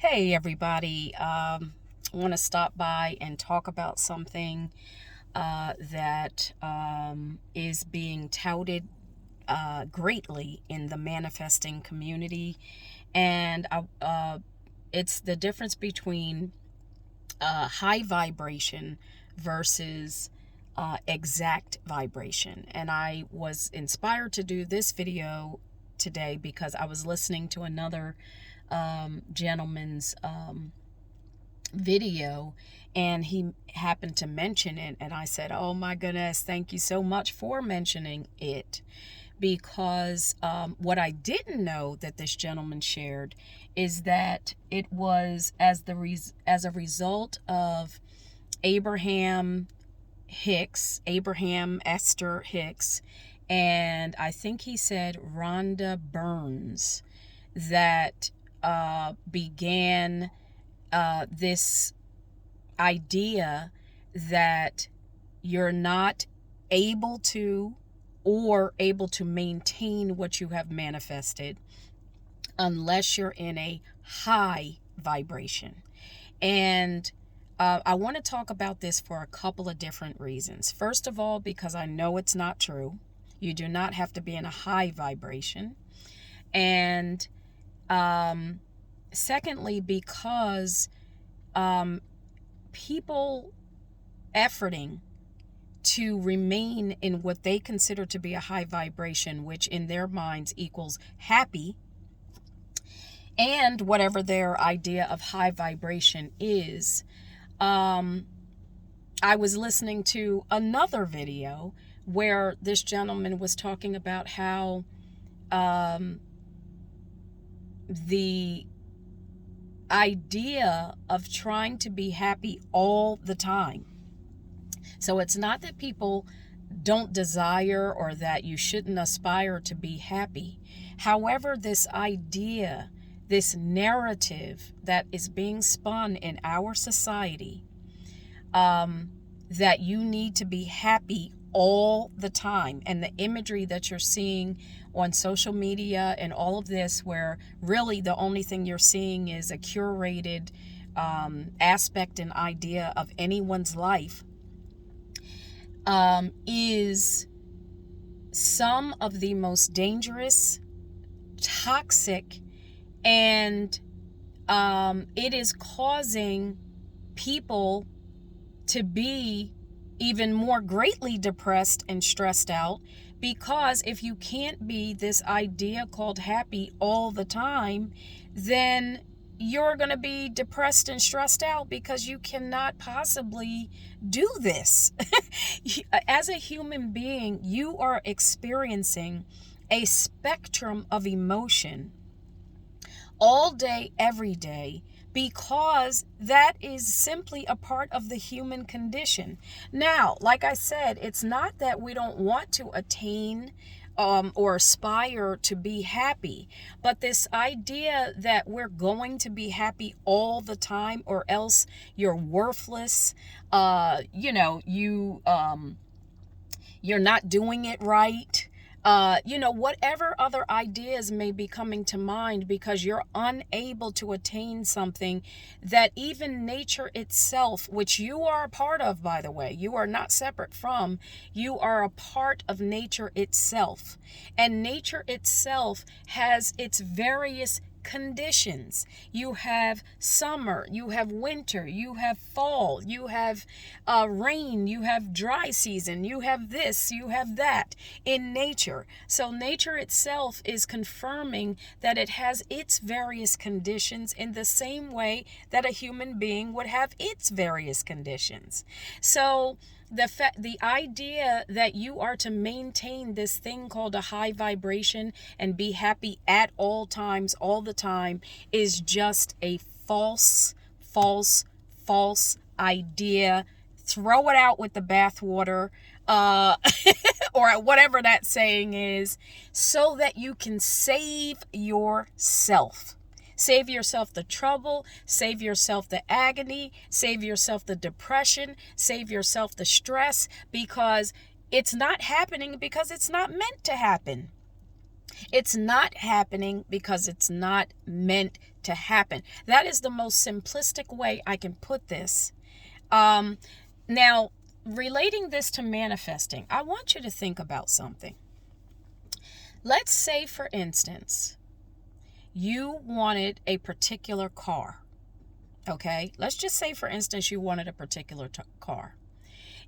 Hey everybody, I want to stop by and talk about something that is being touted greatly in the manifesting community, and it's the difference between high vibration versus exact vibration. And I was inspired to do this video today because I was listening to another gentleman's video, and he happened to mention it, and I said, oh my goodness, thank you so much for mentioning it, because what I didn't know that this gentleman shared is that it was as a result of Abraham Esther Hicks, and I think he said Rhonda Burns, that began this idea that you're not able to or able to maintain what you have manifested unless you're in a high vibration. And I want to talk about this for a couple of different reasons. First of all, because I know it's not true. You do not have to be in a high vibration. And secondly, because people efforting to remain in what they consider to be a high vibration, which in their minds equals happy, and whatever their idea of high vibration is. I was listening to another video where this gentleman was talking about how the idea of trying to be happy all the time. So it's not that people don't desire or that you shouldn't aspire to be happy. However, this idea, this narrative that is being spun in our society, that you need to be happy all the time, and the imagery that you're seeing on social media and all of this, where really the only thing you're seeing is a curated aspect and idea of anyone's life, is some of the most dangerous, toxic, and it is causing people to be even more greatly depressed and stressed out, because if you can't be this idea called happy all the time, then you're going to be depressed and stressed out because you cannot possibly do this. As a human being, you are experiencing a spectrum of emotion all day, every day, because that is simply a part of the human condition. Now, like I said, it's not that we don't want to attain or aspire to be happy, but this idea that we're going to be happy all the time or else you're worthless, you're not doing it right. Whatever other ideas may be coming to mind, because you're unable to attain something that even nature itself, which you are a part of, by the way, you are not separate from, you are a part of nature itself. And nature itself has its various conditions. You have summer, you have winter, you have fall, you have rain, you have dry season, you have this, you have that in nature. So nature itself is confirming that it has its various conditions in the same way that a human being would have its various conditions. So the idea that you are to maintain this thing called a high vibration and be happy at all times, all the time, is just a false idea. Throw it out with the bathwater, or whatever that saying is, so that you can save yourself. Save yourself the trouble, save yourself the agony, save yourself the depression, save yourself the stress, because it's not happening because it's not meant to happen. It's not happening because it's not meant to happen. That is the most simplistic way I can put this. Now, relating this to manifesting, I want you to think about something. Let's say, for instance, you wanted a particular car. Okay? Let's just say, for instance, you wanted a particular car.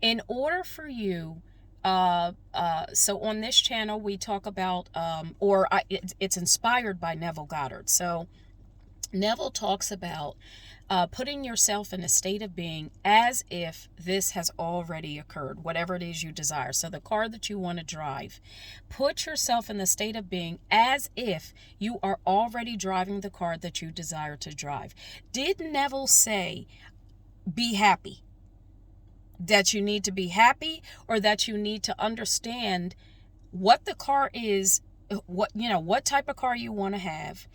In order for you, so on this channel, we talk about, it's inspired by Neville Goddard. So Neville talks about putting yourself in a state of being as if this has already occurred, whatever it is you desire. So the car that you want to drive, put yourself in the state of being as if you are already driving the car that you desire to drive. Did Neville say, be happy? That you need to be happy, or that you need to understand what the car is, what type of car you want to have,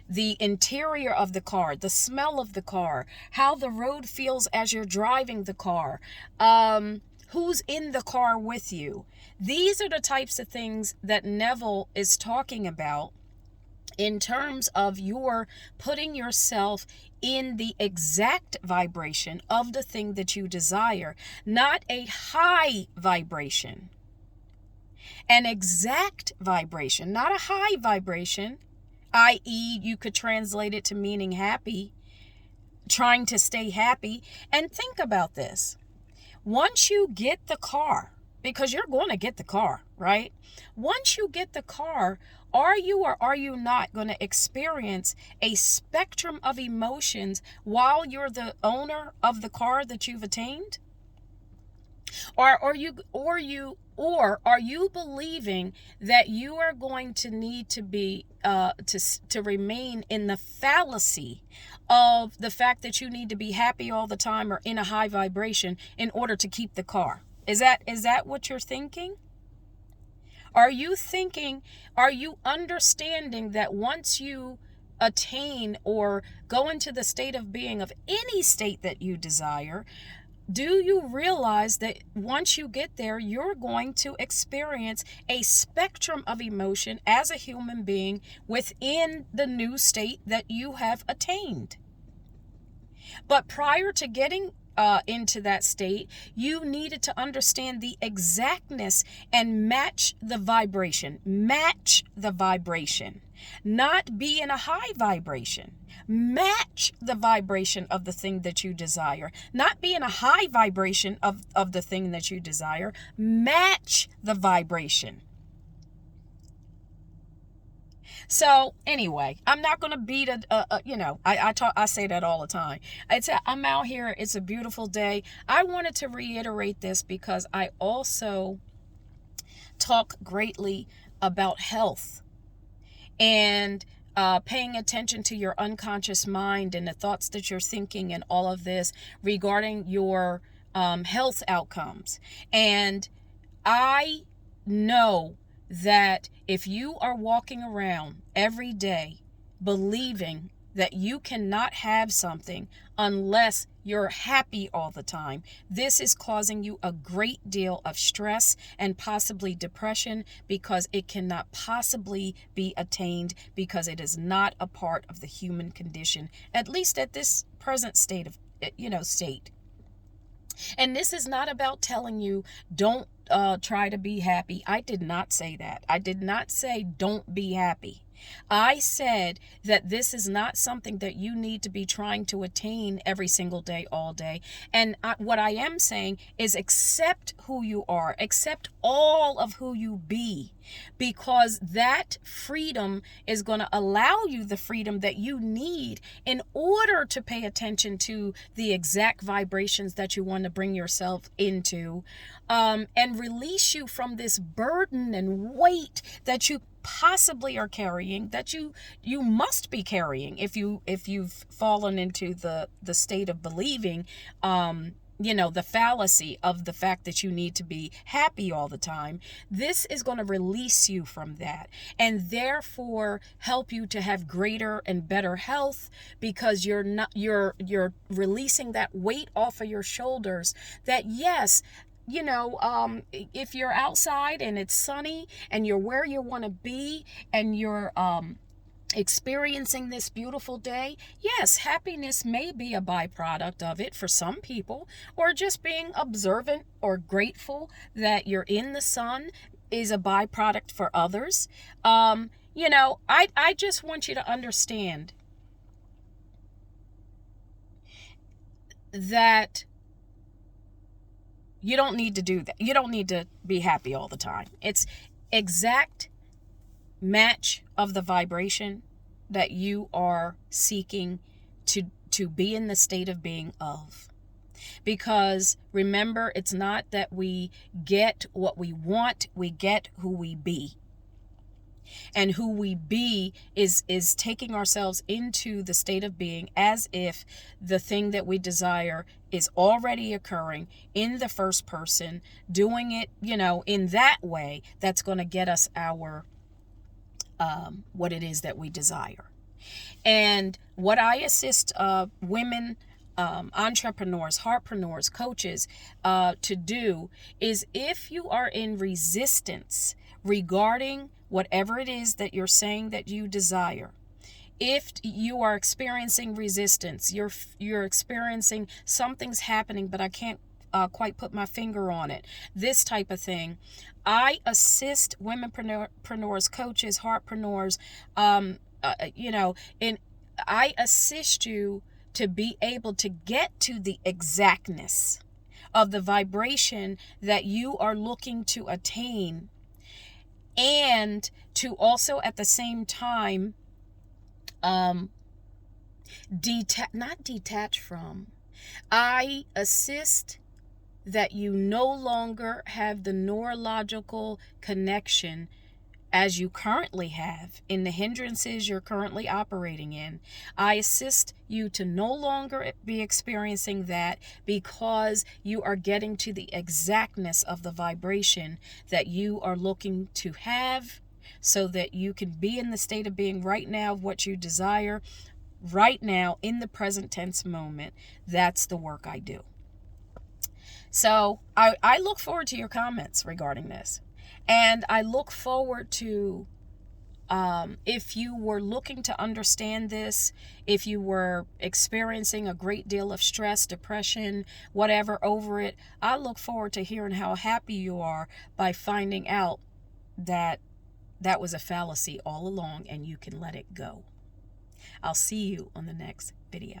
the interior of the car, the smell of the car, how the road feels as you're driving the car, who's in the car with you. These are the types of things that Neville is talking about in terms of your putting yourself in the exact vibration of the thing that you desire, not a high vibration. An exact vibration, not a high vibration, i.e., you could translate it to meaning happy, trying to stay happy. And think about this. Once you get the car, because you're going to get the car, right? Once you get the car, are you or are you not going to experience a spectrum of emotions while you're the owner of the car that you've attained? Or are you believing that you are going to need to be to remain in the fallacy of the fact that you need to be happy all the time or in a high vibration in order to keep the car? Is that what you're thinking? Are you understanding that once you attain or go into the state of being of any state that you desire, do you realize that once you get there, you're going to experience a spectrum of emotion as a human being within the new state that you have attained? But prior to getting into that state, you needed to understand the exactness and match the vibration. Match the vibration. Not be in a high vibration. Match the vibration of the thing that you desire. Not be in a high vibration of the thing that you desire. Match the vibration. So anyway, I'm not going to beat I say that all the time. I'm out here. It's a beautiful day. I wanted to reiterate this because I also talk greatly about health and paying attention to your unconscious mind and the thoughts that you're thinking and all of this regarding your health outcomes. And I know that if you are walking around every day believing that you cannot have something unless you're happy all the time, this is causing you a great deal of stress and possibly depression, because it cannot possibly be attained, because it is not a part of the human condition, at least at this present state. And this is not about telling you don't try to be happy. I did not say that. I did not say don't be happy. I said that this is not something that you need to be trying to attain every single day, all day. And what I am saying is accept who you are, accept all of who you be, because that freedom is going to allow you the freedom that you need in order to pay attention to the exact vibrations that you want to bring yourself into, and release you from this burden and weight that you possibly are carrying, that you must be carrying if you've fallen into the state of believing the fallacy of the fact that you need to be happy all the time. This is going to release you from that, and therefore help you to have greater and better health, because you're releasing that weight off of your shoulders, that yes, if you're outside and it's sunny and you're where you want to be and you're experiencing this beautiful day, yes, happiness may be a byproduct of it for some people, or just being observant or grateful that you're in the sun is a byproduct for others. I just want you to understand that you don't need to do that. You don't need to be happy all the time. It's exact match of the vibration that you are seeking to be in the state of being of. Because remember, it's not that we get what we want, we get who we be. And who we be is taking ourselves into the state of being as if the thing that we desire is already occurring in the first person, doing it, in that way that's going to get us our what it is that we desire. And what I assist women, entrepreneurs, heartpreneurs, coaches to do is, if you are in resistance regarding whatever it is that you're saying that you desire, if you are experiencing resistance, you're experiencing something's happening, but I can't quite put my finger on it, this type of thing, I assist womenpreneurs, coaches, heartpreneurs, and I assist you to be able to get to the exactness of the vibration that you are looking to attain, and to also at the same time not detach from. I assist that you no longer have the neurological connection as you currently have in the hindrances you're currently operating in. I assist you to no longer be experiencing that, because you are getting to the exactness of the vibration that you are looking to have, so that you can be in the state of being right now of what you desire, right now in the present tense moment. That's the work I do. So I look forward to your comments regarding this. And I look forward to, if you were looking to understand this, if you were experiencing a great deal of stress, depression, whatever over it, I look forward to hearing how happy you are by finding out that that was a fallacy all along and you can let it go. I'll see you on the next video.